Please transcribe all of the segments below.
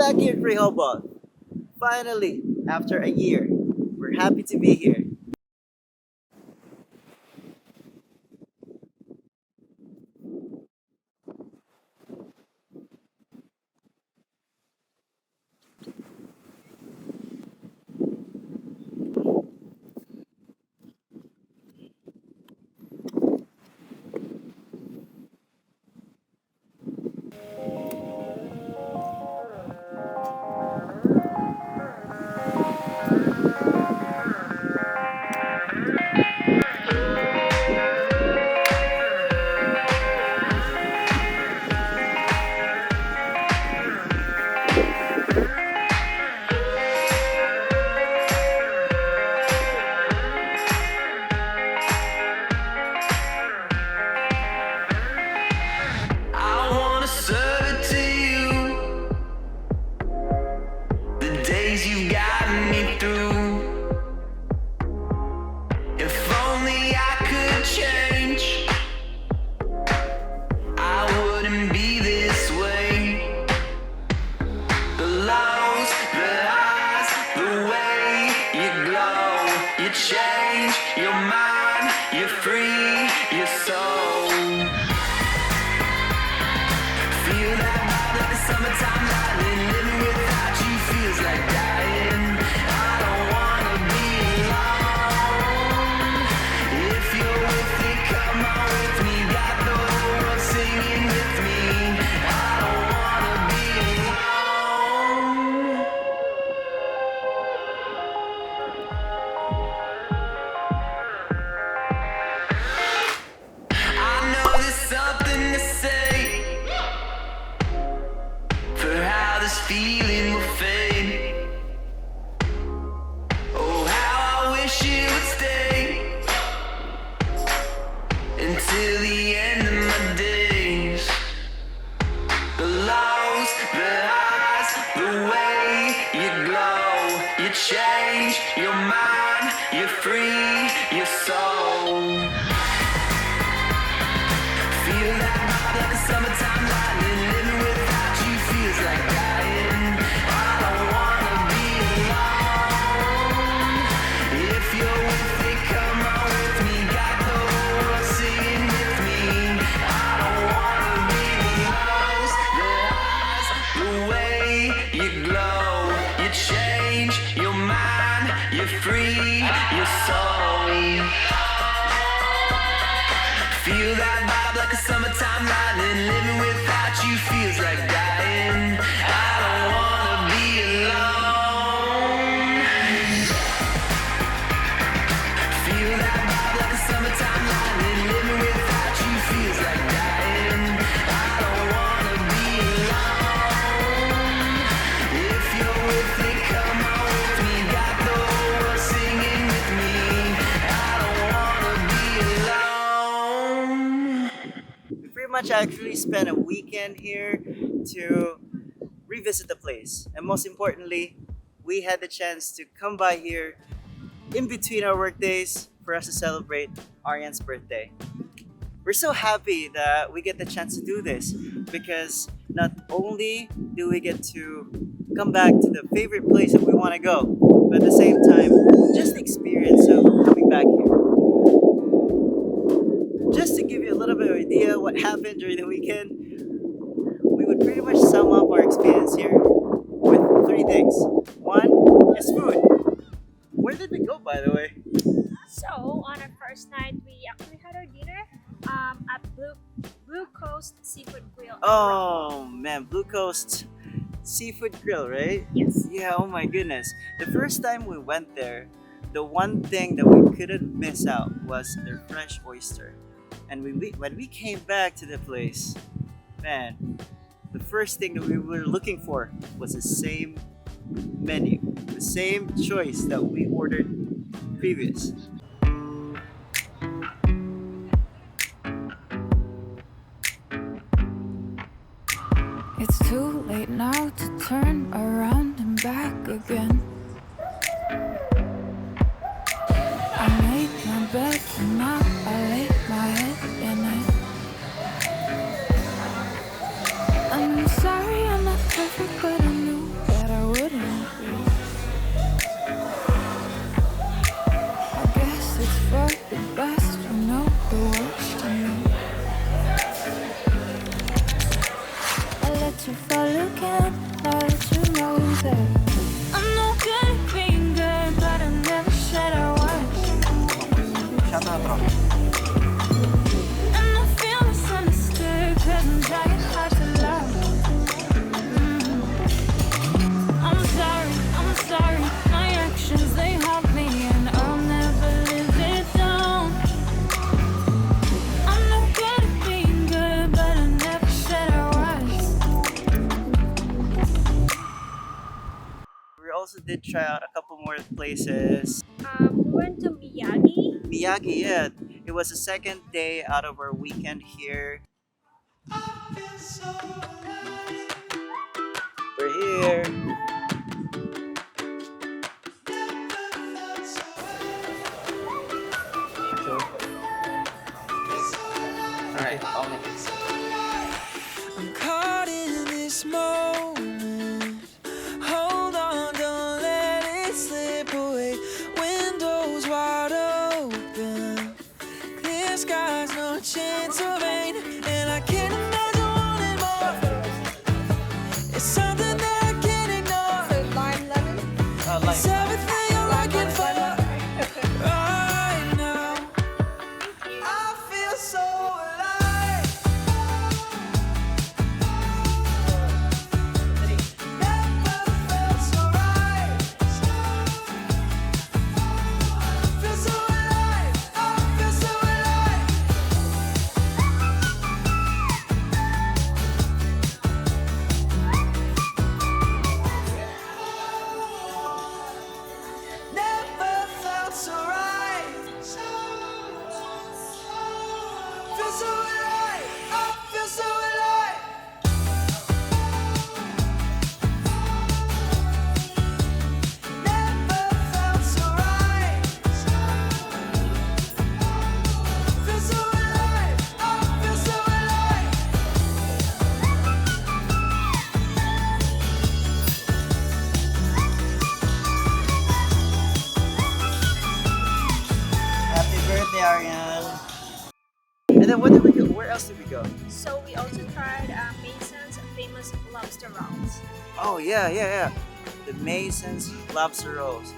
back here at Rehoboth. Finally, after a year, we're happy to be here. I wanna serve it to you. The days you've gotten me through. If only I could change, I wouldn't be this way. The lows, the highs, the way you glow, you change your mind, you're free, your soul. Feel that vibe like the summertime lightning. Living without you feels like dying. I don't wanna be alone. If you're with me, come on with me. Got the whole world singing with me. I don't wanna be alone. I know there's something to say for how this feeling will fade. Oh, how I wish it would stay until the end of my days. The lows, the highs, the way you glow, you change your mind, you're free, your soul. Feel that vibe like the summertime lightning. Living without you feels like dying. I don't wanna be alone. If you're with me, come on with me. Got the whole world singing with me. I don't wanna be the lows, the highs, the way you glow. You change your mind, you're free, your soul. Feel that vibe like a summertime lightning. Living without you feels like dying. I don't wanna be alone. Feel that vibe like a summertime lightning. Living without you feels like dying. I don't wanna be alone. If you're with me, come on with me. Got the whole world singing with me. I don't wanna be alone. We pretty much actually spent a weekend here to revisit the place. And most importantly, we had the chance to come by here in between our work days for us to celebrate Ariane's birthday. We're so happy that we get the chance to do this because not only do we get to come back to the favorite place that we want to go, but at the same time, just the experience of coming back here. Just to give you a little bit of idea what happened during the weekend, we would pretty much sum up our experience here with three things. One is food. Where did we go, by the way? So on our first night, we actually had our dinner at Blue Coast Seafood Grill. Oh man, Blue Coast Seafood Grill, right? Yes. Yeah, oh my goodness. The first time we went there, the one thing that we couldn't miss out was their fresh oyster. And when we came back to the place, man, the first thing that we were looking for was the same menu, the same choice that we ordered previous. It's too late now to turn around and back again. I made my bed and now I lay my head in it. I'm sorry I'm not perfect, but I knew try out a couple more places. We went to Miyagi. Miyagi, yeah. It was the second day out of our weekend here. We're here. I'm caught in this moment. Hold on, don't let it slip away. Windows wide open. Clear skies, no chance of rain. And I can't imagine wanting more. It's something that I can't ignore. So lime lemon. It's everything I'm looking for right now. I feel so alive. Never felt so right. Feel so alive. I feel so alive. Never felt so right. Feel so alive. I feel so alive. Never felt so right. Feel so alive. I feel so alive. Happy birthday, Ariane. And then what did we go? Where else did we go? So we also tried Mason's famous lobster rolls. Oh yeah. The Mason's lobster rolls.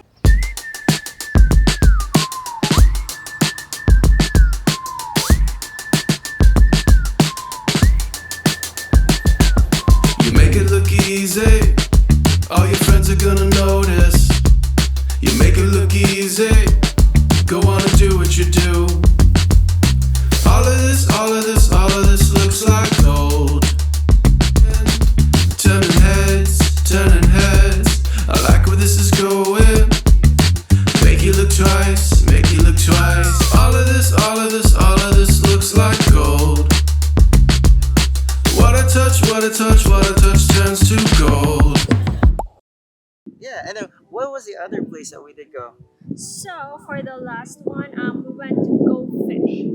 You make it look easy. All your friends are gonna notice. You make it look easy. Go on and do what you do. All of this looks like gold. Turning heads. I like where this is going. Make you look twice. All of this looks like gold. What I touch turns to gold. Yeah, and then what was the other place that we did go? So for the last one, we went to go fish.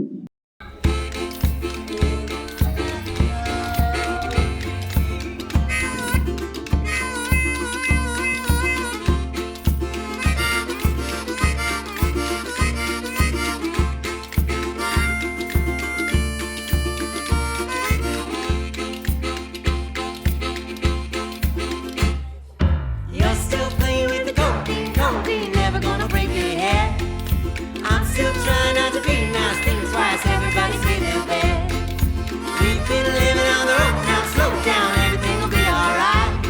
You're still playing with the codeine, never gonna break your head. I'm still trying not to be nice, think twice, everybody's in their bed. We've been living on the road now, slow down, everything will be alright.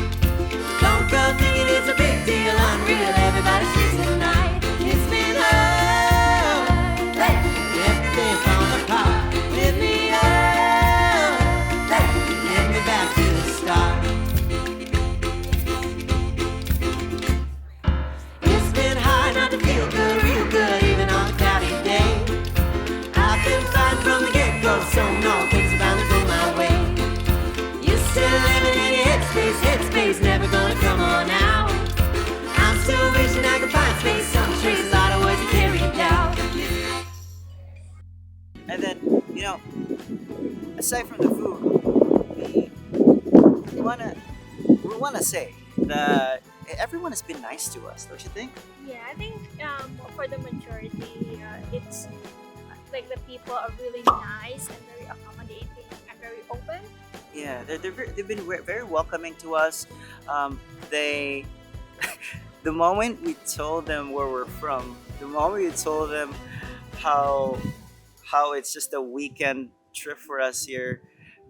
Don't go thinking it's a big deal, unreal, everybody's free tonight. It's been hard, hey, everything falling apart. Lift me up, hey, get me back to the start. It's been hard not to feel good, real good, even on a cloudy day. I've been fighting from the get-go, so no, things are bound to go my way. You're still living in your headspace, never gonna come on out. I'm still wishing I could find space, some traces, a lot of words to carry doubt. And then, aside from the food, we wanna say that everyone has been nice to us, don't you think? Yeah, I think for the majority, it's like the people are really nice and very accommodating and very open. Yeah, they've been very welcoming to us. They, the moment we told them where we're from, the moment we told them how it's just a weekend trip for us here,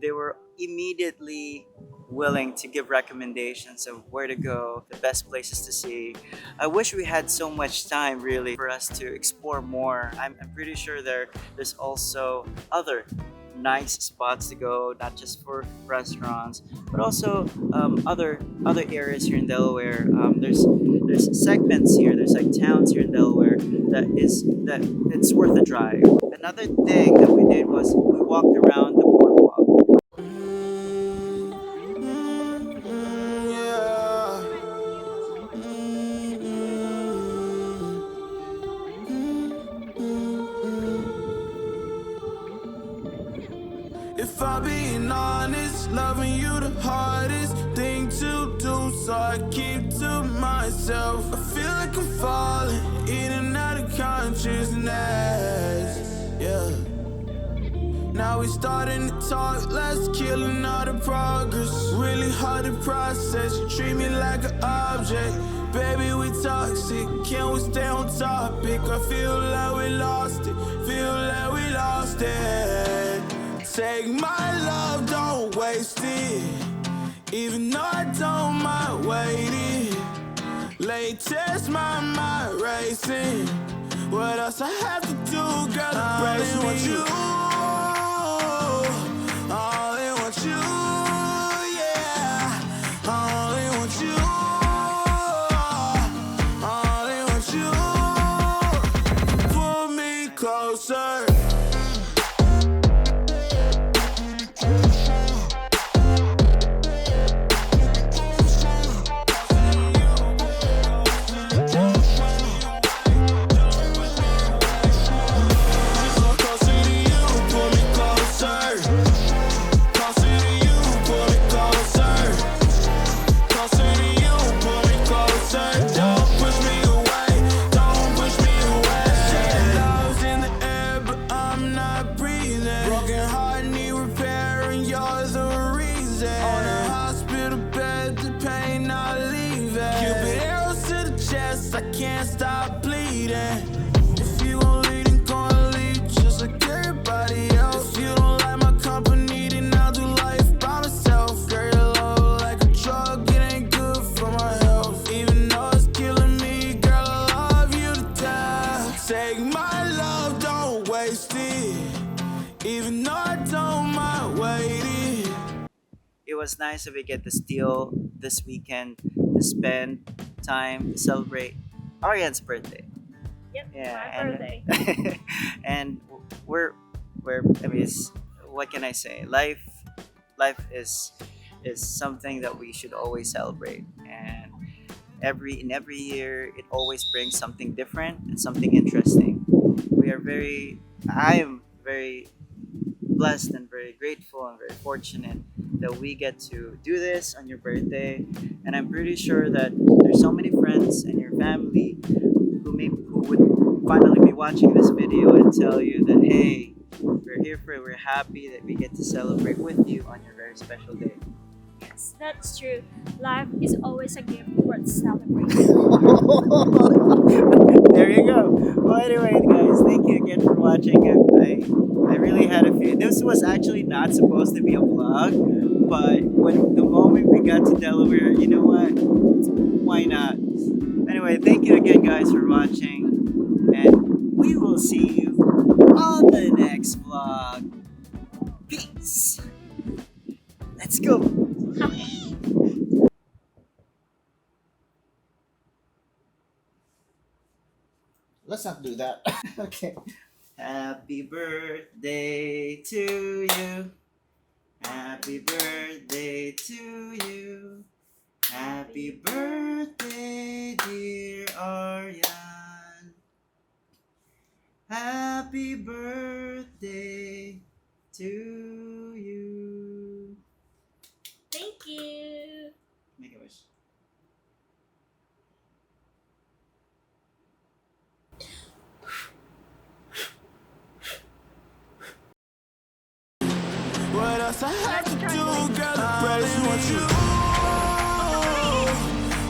they were immediately willing to give recommendations of where to go, the best places to see. I wish we had so much time really for us to explore more. I'm pretty sure there's also other nice spots to go, not just for restaurants, but also other areas here in Delaware. There's segments here. There's like towns here in Delaware that it's worth a drive. Another thing that we did was we walked around the boardwalk. If I'm being honest, loving you the hardest thing to do, so I keep to myself. I feel like I'm falling in and out of consciousness. Yeah. Now we starting to talk, let's killing all the progress. Really hard to process, you treat me like an object. Baby, we toxic, can we stay on topic? I feel like we lost it, feel like we lost it. Take my love, don't waste it. Even though I don't mind waiting. Late test, my mind racing. What else I have to do, girl, to brace me? Want you, I only want you, yeah. I only want you, I only want you. Pull me closer. I can't stop bleeding. If you gon' lead, then gon' lead just like everybody else. If you don't like my company, then I'll do life by myself. Girl, your love like a drug, it ain't good for my health. Even though it's killing me, girl, I love you to death. Take my love, don't waste it. Even though I don't mind waiting. It was nice that we get to steal this weekend to spend time to celebrate Ariane's birthday. Yep, Yeah, my birthday. and we're I mean, what can I say? Life is something that we should always celebrate, and every year it always brings something different and something interesting. I am very blessed and very grateful and very fortunate that we get to do this on your birthday, and I'm pretty sure that there's so many friends and your family who would finally be watching this video and tell you that, hey, we're here for it, we're happy that we get to celebrate with you on your very special day. Yes, that's true. Life is always a gift worth celebrating. There you go. Well, anyway, guys, thank you again for watching. I really had a few. This was actually not supposed to be a vlog, but when the moment we got to Delaware, you know what? Why not? Anyway, thank you again, guys, for watching, and we will see you on the next vlog. Peace. Let's go. Let's not do that. Okay. Happy birthday to you. Happy birthday to you. Happy birthday, dear Ariane. Happy birthday to you. Thank you. Make a wish. What else I have to do, girl, to brace me? Want you,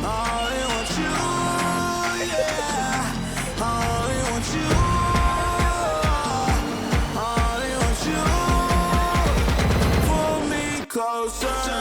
I only want you, yeah. I only want you, I only want you. Pull me closer.